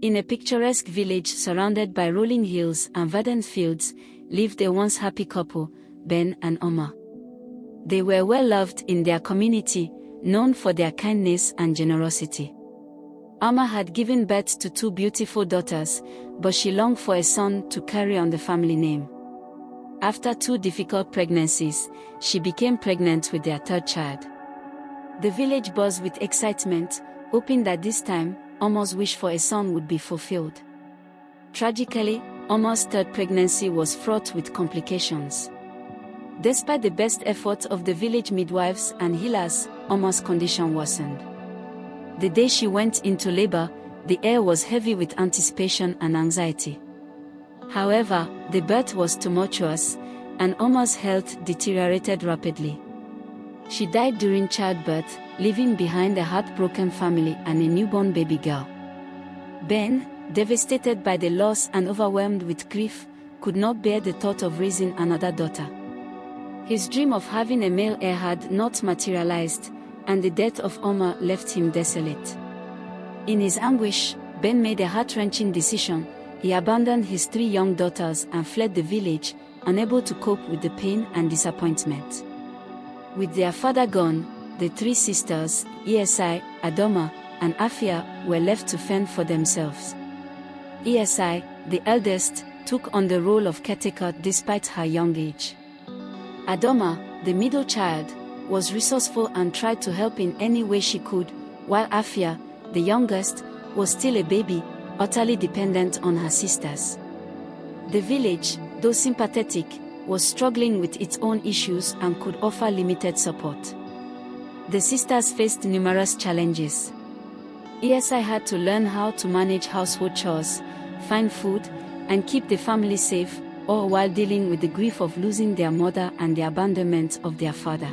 In a picturesque village surrounded by rolling hills and verdant fields, lived a once happy couple, Ben and Oma. They were well loved in their community, known for their kindness and generosity. Oma had given birth to 2 beautiful daughters, but she longed for a son to carry on the family name. After 2 difficult pregnancies, she became pregnant with their 3rd child. The village buzzed with excitement, hoping that this time, Oma's wish for a son would be fulfilled. Tragically, Oma's 3rd pregnancy was fraught with complications. Despite the best efforts of the village midwives and healers, Oma's condition worsened. The day she went into labor, the air was heavy with anticipation and anxiety. However, the birth was tumultuous, and Oma's health deteriorated rapidly. She died during childbirth, leaving behind a heartbroken family and a newborn baby girl. Ben, devastated by the loss and overwhelmed with grief, could not bear the thought of raising another daughter. His dream of having a male heir had not materialized, and the death of Oma left him desolate. In his anguish, Ben made a heart-wrenching decision. He abandoned his 3 young daughters and fled the village, unable to cope with the pain and disappointment. With their father gone, the 3 sisters, Esi, Adoma, and Afia, were left to fend for themselves. Esi, the eldest, took on the role of caretaker despite her young age. Adoma, the middle child, was resourceful and tried to help in any way she could, while Afia, the youngest, was still a baby, utterly dependent on her sisters. The village, though sympathetic, was struggling with its own issues and could offer limited support. The sisters faced numerous challenges. Esi had to learn how to manage household chores, find food, and keep the family safe, all while dealing with the grief of losing their mother and the abandonment of their father.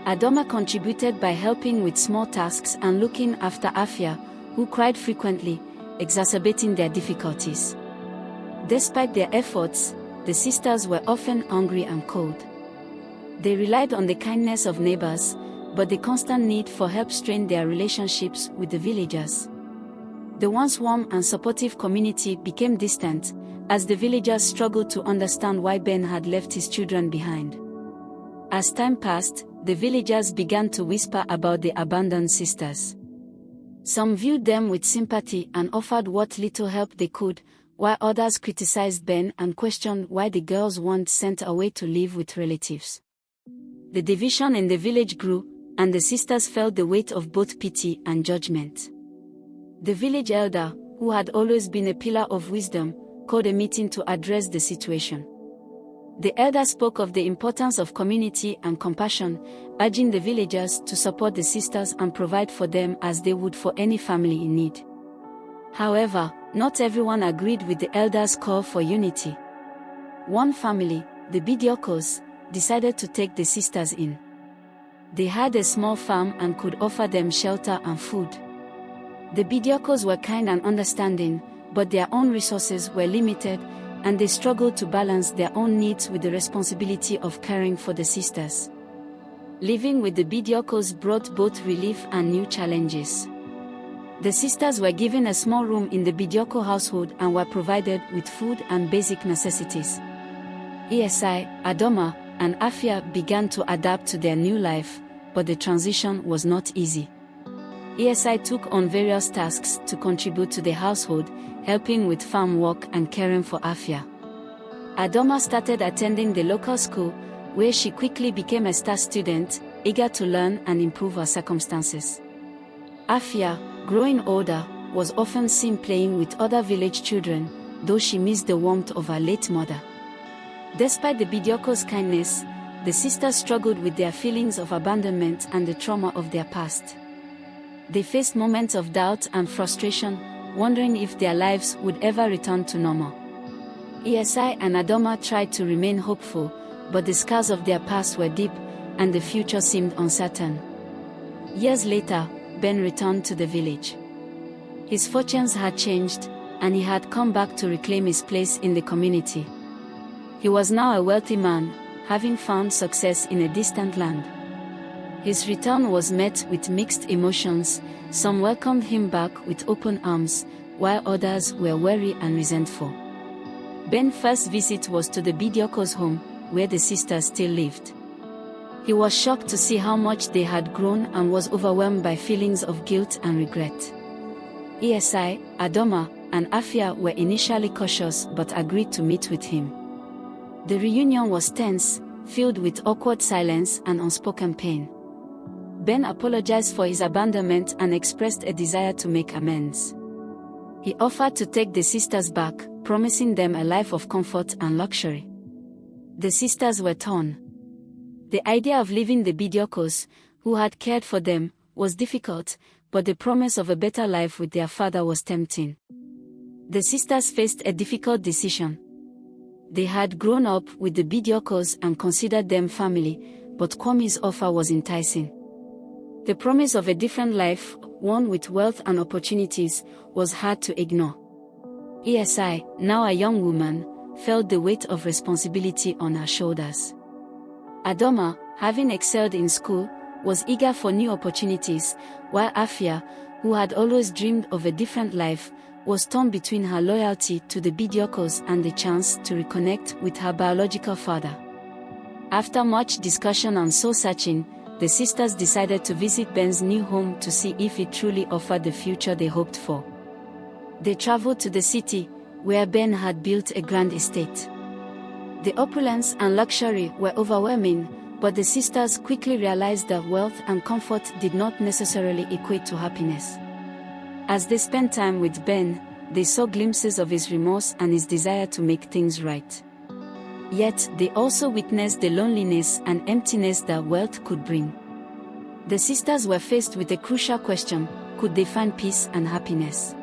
Adoma contributed by helping with small tasks and looking after Afia, who cried frequently, exacerbating their difficulties. Despite their efforts, the sisters were often hungry and cold. They relied on the kindness of neighbors, but the constant need for help strained their relationships with the villagers. The once warm and supportive community became distant, as the villagers struggled to understand why Ben had left his children behind. As time passed, the villagers began to whisper about the abandoned sisters. Some viewed them with sympathy and offered what little help they could, while others criticized Ben and questioned why the girls weren't sent away to live with relatives. The division in the village grew, and the sisters felt the weight of both pity and judgment. The village elder, who had always been a pillar of wisdom, called a meeting to address the situation. The elder spoke of the importance of community and compassion, urging the villagers to support the sisters and provide for them as they would for any family in need. However, not everyone agreed with the elder's call for unity. One family, the Bidiokos, decided to take the sisters in. They had a small farm and could offer them shelter and food. The Bidiokos were kind and understanding, but their own resources were limited, and they struggled to balance their own needs with the responsibility of caring for the sisters. Living with the Bidiokos brought both relief and new challenges. The sisters were given a small room in the Bidioko household and were provided with food and basic necessities. Esi, Adoma, and Afia began to adapt to their new life, but the transition was not easy. Esi took on various tasks to contribute to the household, helping with farm work and caring for Afia. Adoma started attending the local school, where she quickly became a star student, eager to learn and improve her circumstances. Afia, growing older, was often seen playing with other village children, though she missed the warmth of her late mother. Despite the Bidioko's kindness, the sisters struggled with their feelings of abandonment and the trauma of their past. They faced moments of doubt and frustration, wondering if their lives would ever return to normal. Esi and Adoma tried to remain hopeful, but the scars of their past were deep, and the future seemed uncertain. Years later, Ben returned to the village. His fortunes had changed, and he had come back to reclaim his place in the community. He was now a wealthy man, having found success in a distant land. His return was met with mixed emotions. Some welcomed him back with open arms, while others were wary and resentful. Ben's first visit was to the Bidiokos' home, where the sisters still lived. He was shocked to see how much they had grown and was overwhelmed by feelings of guilt and regret. Esi, Adoma, and Afia were initially cautious but agreed to meet with him. The reunion was tense, filled with awkward silence and unspoken pain. Ben apologized for his abandonment and expressed a desire to make amends. He offered to take the sisters back, promising them a life of comfort and luxury. The sisters were torn. The idea of leaving the Bidiokos, who had cared for them, was difficult, but the promise of a better life with their father was tempting. The sisters faced a difficult decision. They had grown up with the Bidiokos and considered them family, but Kwame's offer was enticing. The promise of a different life, one with wealth and opportunities, was hard to ignore. Esi, now a young woman, felt the weight of responsibility on her shoulders. Adoma, having excelled in school, was eager for new opportunities, while Afia, who had always dreamed of a different life, was torn between her loyalty to the Bidiokos and the chance to reconnect with her biological father. After much discussion and soul-searching, the sisters decided to visit Ben's new home to see if it truly offered the future they hoped for. They traveled to the city, where Ben had built a grand estate. The opulence and luxury were overwhelming, but the sisters quickly realized that wealth and comfort did not necessarily equate to happiness. As they spent time with Ben, they saw glimpses of his remorse and his desire to make things right. Yet, they also witnessed the loneliness and emptiness that wealth could bring. The sisters were faced with a crucial question: could they find peace and happiness?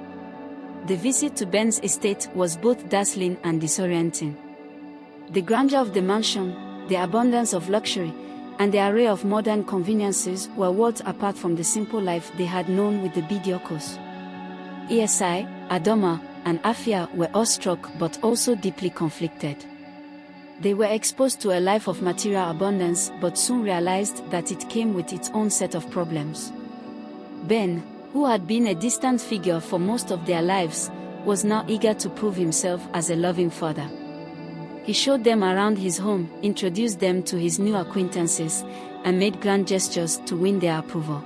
The visit to Ben's estate was both dazzling and disorienting. The grandeur of the mansion, the abundance of luxury, and the array of modern conveniences were worlds apart from the simple life they had known with the Bidiokos. Esi, Adoma, and Afia were awestruck but also deeply conflicted. They were exposed to a life of material abundance but soon realized that it came with its own set of problems. Ben, who had been a distant figure for most of their lives, was now eager to prove himself as a loving father. He showed them around his home, introduced them to his new acquaintances, and made grand gestures to win their approval.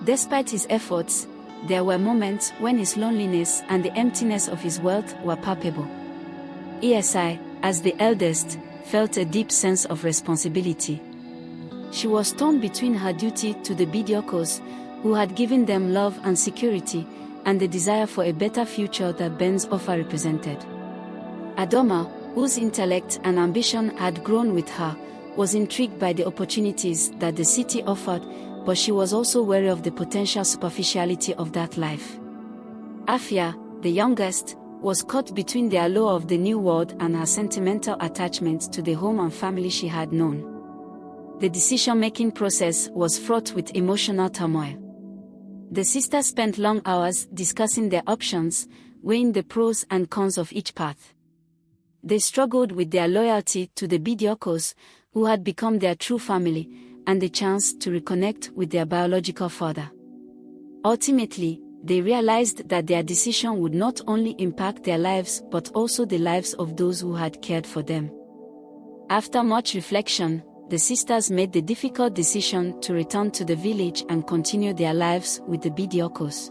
Despite his efforts, there were moments when his loneliness and the emptiness of his wealth were palpable. Esi, as the eldest, felt a deep sense of responsibility. She was torn between her duty to the Bidiokos, who had given them love and security, and the desire for a better future that Ben's offer represented. Adoma, whose intellect and ambition had grown with her, was intrigued by the opportunities that the city offered, but she was also wary of the potential superficiality of that life. Afia, the youngest, was caught between the allure of the new world and her sentimental attachment to the home and family she had known. The decision-making process was fraught with emotional turmoil. The sisters spent long hours discussing their options, weighing the pros and cons of each path. They struggled with their loyalty to the Bidiokos, who had become their true family, and the chance to reconnect with their biological father. Ultimately, they realized that their decision would not only impact their lives but also the lives of those who had cared for them. After much reflection, the sisters made the difficult decision to return to the village and continue their lives with the Bidiokos.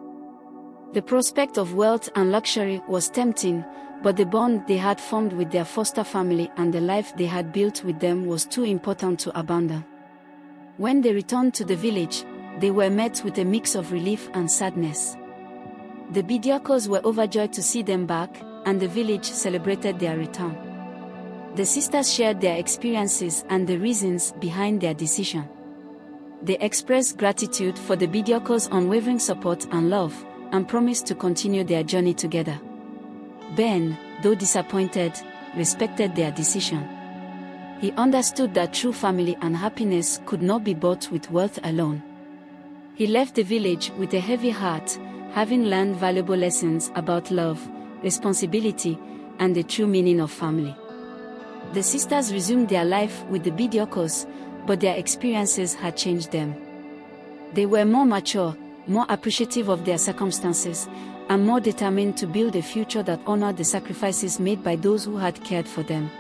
The prospect of wealth and luxury was tempting, but the bond they had formed with their foster family and the life they had built with them was too important to abandon. When they returned to the village, they were met with a mix of relief and sadness. The Bidiokos were overjoyed to see them back, and the village celebrated their return. The sisters shared their experiences and the reasons behind their decision. They expressed gratitude for the Bidiokos' unwavering support and love, and promised to continue their journey together. Ben, though disappointed, respected their decision. He understood that true family and happiness could not be bought with wealth alone. He left the village with a heavy heart, having learned valuable lessons about love, responsibility, and the true meaning of family. The sisters resumed their life with the Bidiokos, but their experiences had changed them. They were more mature, more appreciative of their circumstances, and more determined to build a future that honored the sacrifices made by those who had cared for them.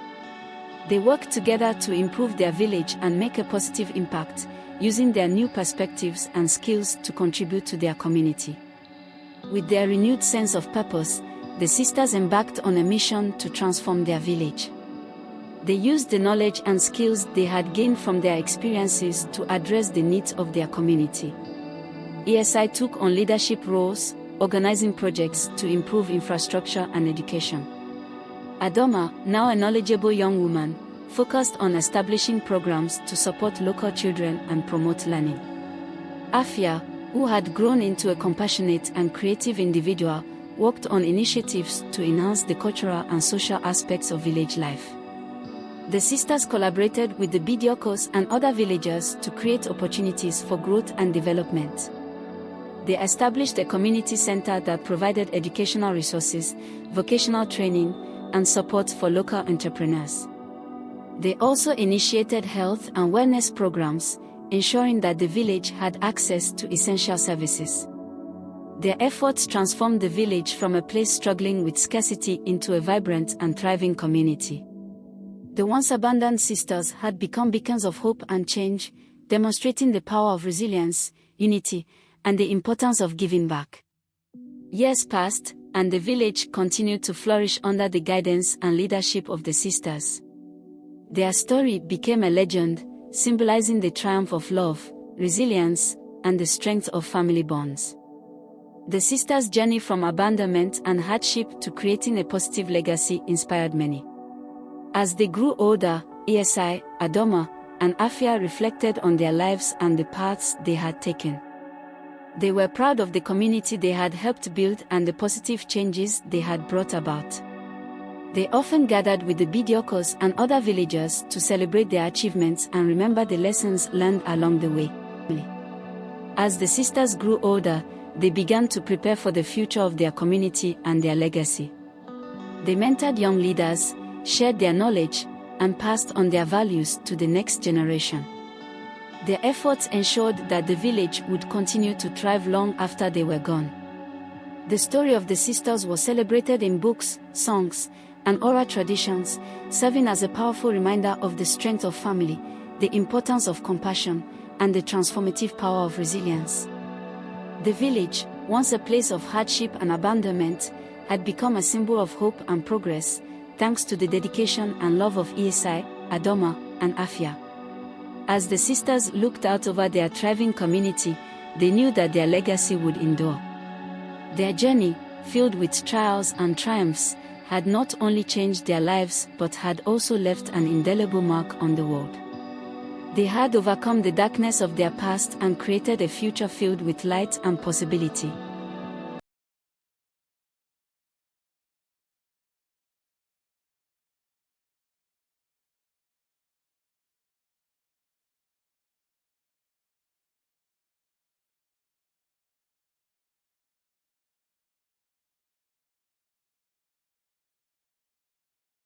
They worked together to improve their village and make a positive impact, using their new perspectives and skills to contribute to their community. With their renewed sense of purpose, the sisters embarked on a mission to transform their village. They used the knowledge and skills they had gained from their experiences to address the needs of their community. ESI took on leadership roles, organizing projects to improve infrastructure and education. Adoma, now a knowledgeable young woman, focused on establishing programs to support local children and promote learning. Afia, who had grown into a compassionate and creative individual, worked on initiatives to enhance the cultural and social aspects of village life. The sisters collaborated with the Bidiokos and other villagers to create opportunities for growth and development. They established a community center that provided educational resources, vocational training, and support for local entrepreneurs. They also initiated health and wellness programs, ensuring that the village had access to essential services. Their efforts transformed the village from a place struggling with scarcity into a vibrant and thriving community. The once abandoned sisters had become beacons of hope and change, demonstrating the power of resilience, unity, and the importance of giving back. Years passed, and the village continued to flourish under the guidance and leadership of the sisters. Their story became a legend, symbolizing the triumph of love, resilience, and the strength of family bonds. The sisters' journey from abandonment and hardship to creating a positive legacy inspired many. As they grew older, ESI, Adoma, and Afia reflected on their lives and the paths they had taken. They were proud of the community they had helped build and the positive changes they had brought about. They often gathered with the Bidiokos and other villagers to celebrate their achievements and remember the lessons learned along the way. As the sisters grew older, they began to prepare for the future of their community and their legacy. They mentored young leaders, shared their knowledge, and passed on their values to the next generation. Their efforts ensured that the village would continue to thrive long after they were gone. The story of the sisters was celebrated in books, songs, and oral traditions, serving as a powerful reminder of the strength of family, the importance of compassion, and the transformative power of resilience. The village, once a place of hardship and abandonment, had become a symbol of hope and progress, thanks to the dedication and love of ESI, Adoma, and Afia. As the sisters looked out over their thriving community, they knew that their legacy would endure. Their journey, filled with trials and triumphs, had not only changed their lives but had also left an indelible mark on the world. They had overcome the darkness of their past and created a future filled with light and possibility.